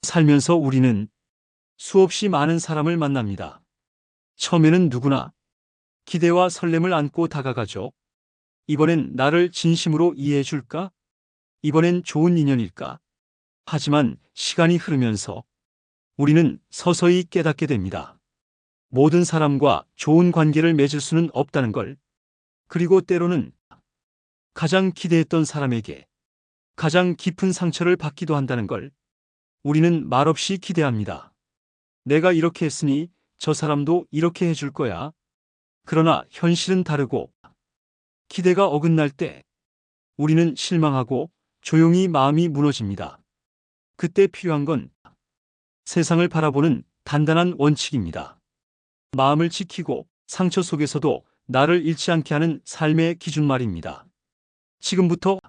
살면서 우리는 수없이 많은 사람을 만납니다. 처음에는 누구나 기대와 설렘을 안고 다가가죠. 이번엔 나를 진심으로 이해해 줄까? 이번엔 좋은 인연일까? 하지만 시간이 흐르면서 우리는 서서히 깨닫게 됩니다. 모든 사람과 좋은 관계를 맺을 수는 없다는 걸. 그리고 때로는 가장 기대했던 사람에게 가장 깊은 상처를 받기도 한다는 걸 우리는 말없이 기대합니다. 내가 이렇게 했으니 저 사람도 이렇게 해줄 거야. 그러나 현실은 다르고 기대가 어긋날 때 우리는 실망하고 조용히 마음이 무너집니다. 그때 필요한 건 세상을 바라보는 단단한 원칙입니다. 마음을 지키고 상처 속에서도 나를 잃지 않게 하는 삶의 기준 말입니다. 지금부터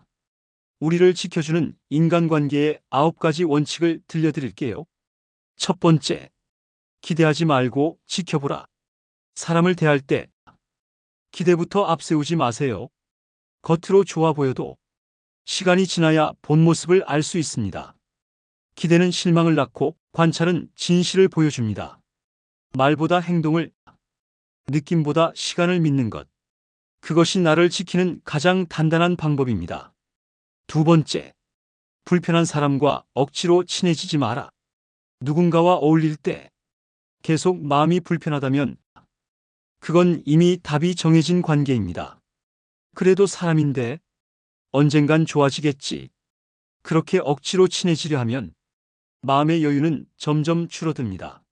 우리를 지켜주는 인간관계의 9가지 원칙을 들려드릴게요. 첫 번째, 기대하지 말고 지켜보라. 사람을 대할 때 기대부터 앞세우지 마세요. 겉으로 좋아 보여도 시간이 지나야 본 모습을 알 수 있습니다. 기대는 실망을 낳고 관찰은 진실을 보여줍니다. 말보다 행동을, 느낌보다 시간을 믿는 것. 그것이 나를 지키는 가장 단단한 방법입니다. 두 번째, 불편한 사람과 억지로 친해지지 마라. 누군가와 어울릴 때 계속 마음이 불편하다면 그건 이미 답이 정해진 관계입니다. 그래도 사람인데 언젠간 좋아지겠지. 그렇게 억지로 친해지려 하면 마음의 여유는 점점 줄어듭니다.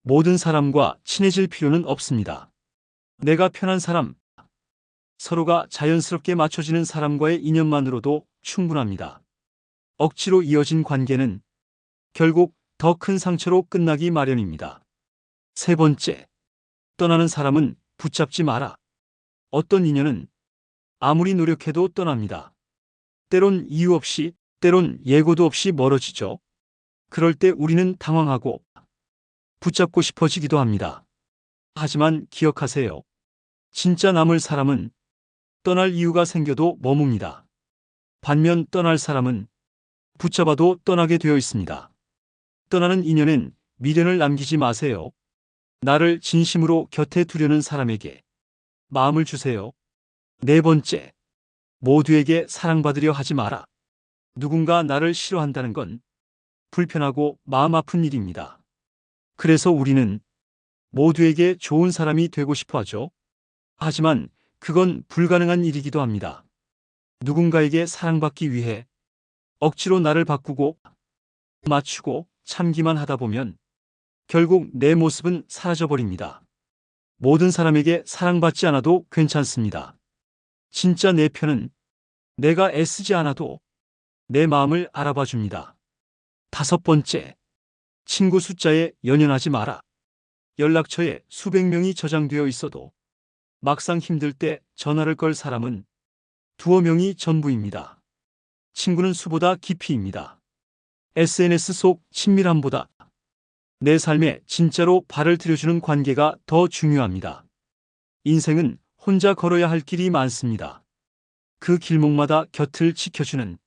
모든 사람과 친해질 필요는 없습니다. 내가 편한 사람, 서로가 자연스럽게 맞춰지는 사람과의 인연만으로도 충분합니다. 억지로 이어진 관계는 결국 더 큰 상처로 끝나기 마련입니다. 세 번째, 떠나는 사람은 붙잡지 마라. 어떤 인연은 아무리 노력해도 떠납니다. 때론 이유 없이, 때론 예고도 없이 멀어지죠. 그럴 때 우리는 당황하고 붙잡고 싶어지기도 합니다. 하지만 기억하세요. 진짜 남을 사람은 떠날 이유가 생겨도 머뭅니다. 반면 떠날 사람은 붙잡아도 떠나게 되어 있습니다. 떠나는 인연엔 미련을 남기지 마세요. 나를 진심으로 곁에 두려는 사람에게 마음을 주세요. 네 번째, 모두에게 사랑받으려 하지 마라. 누군가 나를 싫어한다는 건 불편하고 마음 아픈 일입니다. 그래서 우리는 모두에게 좋은 사람이 되고 싶어 하죠. 하지만 그건 불가능한 일이기도 합니다. 누군가에게 사랑받기 위해 억지로 나를 바꾸고 맞추고 참기만 하다 보면 결국 내 모습은 사라져버립니다. 모든 사람에게 사랑받지 않아도 괜찮습니다. 진짜 내 편은 내가 애쓰지 않아도 내 마음을 알아봐 줍니다. 다섯 번째, 친구 숫자에 연연하지 마라. 연락처에 수백 명이 저장되어 있어도 막상 힘들 때 전화를 걸 사람은 두어 명이 전부입니다. 친구는 수보다 깊이입니다. SNS 속 친밀함보다 내 삶에 진짜로 발을 들여주는 관계가 더 중요합니다. 인생은 혼자 걸어야 할 길이 많습니다. 그 길목마다 곁을 지켜주는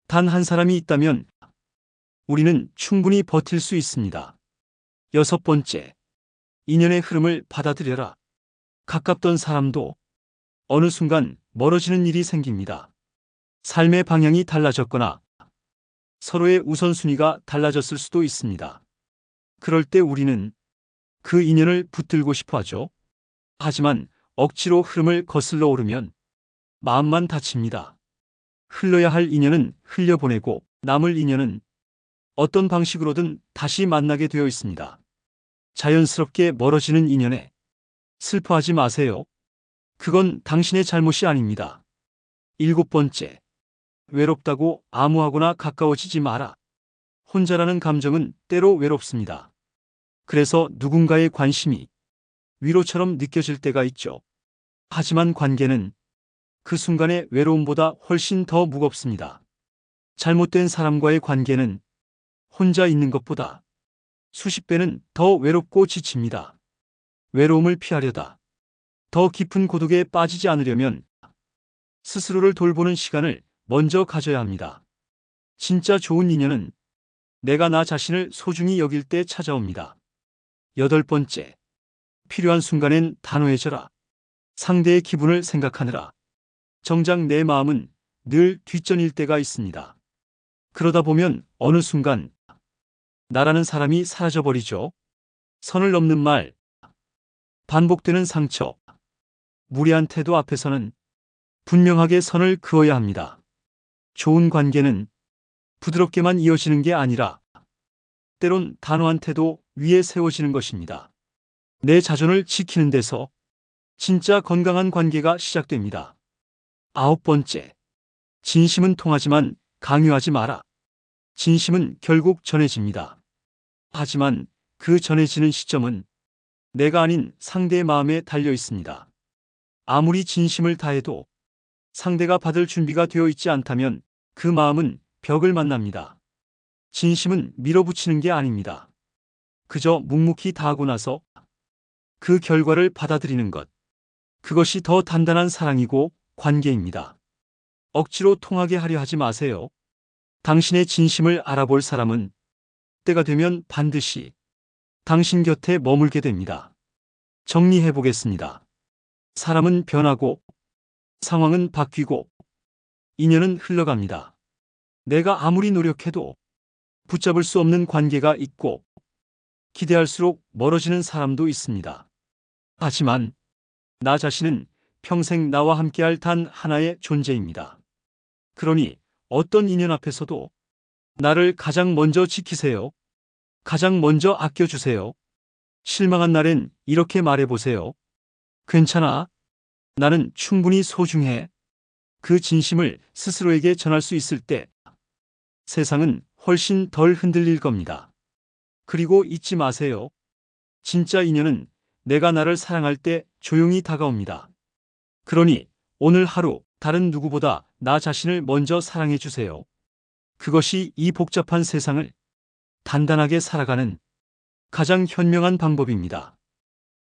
단 한 사람이 있다면 우리는 충분히 버틸 수 있습니다. 여섯 번째, 인연의 흐름을 받아들여라. 가깝던 사람도 어느 순간 멀어지는 일이 생깁니다. 삶의 방향이 달라졌거나 서로의 우선순위가 달라졌을 수도 있습니다. 그럴 때 우리는 그 인연을 붙들고 싶어 하죠. 하지만 억지로 흐름을 거슬러 오르면 마음만 다칩니다. 흘러야 할 인연은 흘려보내고 남을 인연은 어떤 방식으로든 다시 만나게 되어 있습니다. 자연스럽게 멀어지는 인연에 슬퍼하지 마세요. 그건 당신의 잘못이 아닙니다. 일곱 번째, 외롭다고 아무하고나 가까워지지 마라. 혼자라는 감정은 때로 외롭습니다. 그래서 누군가의 관심이 위로처럼 느껴질 때가 있죠. 하지만 관계는 그 순간의 외로움보다 훨씬 더 무겁습니다. 잘못된 사람과의 관계는 혼자 있는 것보다 수십 배는 더 외롭고 지칩니다. 외로움을 피하려다 더 깊은 고독에 빠지지 않으려면 스스로를 돌보는 시간을 먼저 가져야 합니다. 진짜 좋은 인연은 내가 나 자신을 소중히 여길 때 찾아옵니다. 8번째, 필요한 순간엔 단호해져라. 상대의 기분을 생각하느라 정작 내 마음은 늘 뒷전일 때가 있습니다. 그러다 보면 어느 순간 나라는 사람이 사라져버리죠. 선을 넘는 말, 반복되는 상처, 무례한 태도 앞에서는 분명하게 선을 그어야 합니다. 좋은 관계는 부드럽게만 이어지는 게 아니라 때론 단호한 태도 위에 세워지는 것입니다. 내 자존을 지키는 데서 진짜 건강한 관계가 시작됩니다. 9번째, 진심은 통하지만 강요하지 마라. 진심은 결국 전해집니다. 하지만 그 전해지는 시점은 내가 아닌 상대의 마음에 달려 있습니다. 아무리 진심을 다해도 상대가 받을 준비가 되어 있지 않다면 그 마음은 벽을 만납니다. 진심은 밀어붙이는 게 아닙니다. 그저 묵묵히 다하고 나서 그 결과를 받아들이는 것. 그것이 더 단단한 사랑이고 관계입니다. 억지로 통하게 하려 하지 마세요. 당신의 진심을 알아볼 사람은 때가 되면 반드시 당신 곁에 머물게 됩니다. 정리해 보겠습니다. 사람은 변하고 상황은 바뀌고 인연은 흘러갑니다. 내가 아무리 노력해도 붙잡을 수 없는 관계가 있고 기대할수록 멀어지는 사람도 있습니다. 하지만 나 자신은 평생 나와 함께할 단 하나의 존재입니다. 그러니 어떤 인연 앞에서도 나를 가장 먼저 지키세요. 가장 먼저 아껴주세요. 실망한 날엔 이렇게 말해보세요. 괜찮아. 나는 충분히 소중해. 그 진심을 스스로에게 전할 수 있을 때 세상은 훨씬 덜 흔들릴 겁니다. 그리고 잊지 마세요. 진짜 인연은 내가 나를 사랑할 때 조용히 다가옵니다. 그러니 오늘 하루 다른 누구보다 나 자신을 먼저 사랑해 주세요. 그것이 이 복잡한 세상을 단단하게 살아가는 가장 현명한 방법입니다.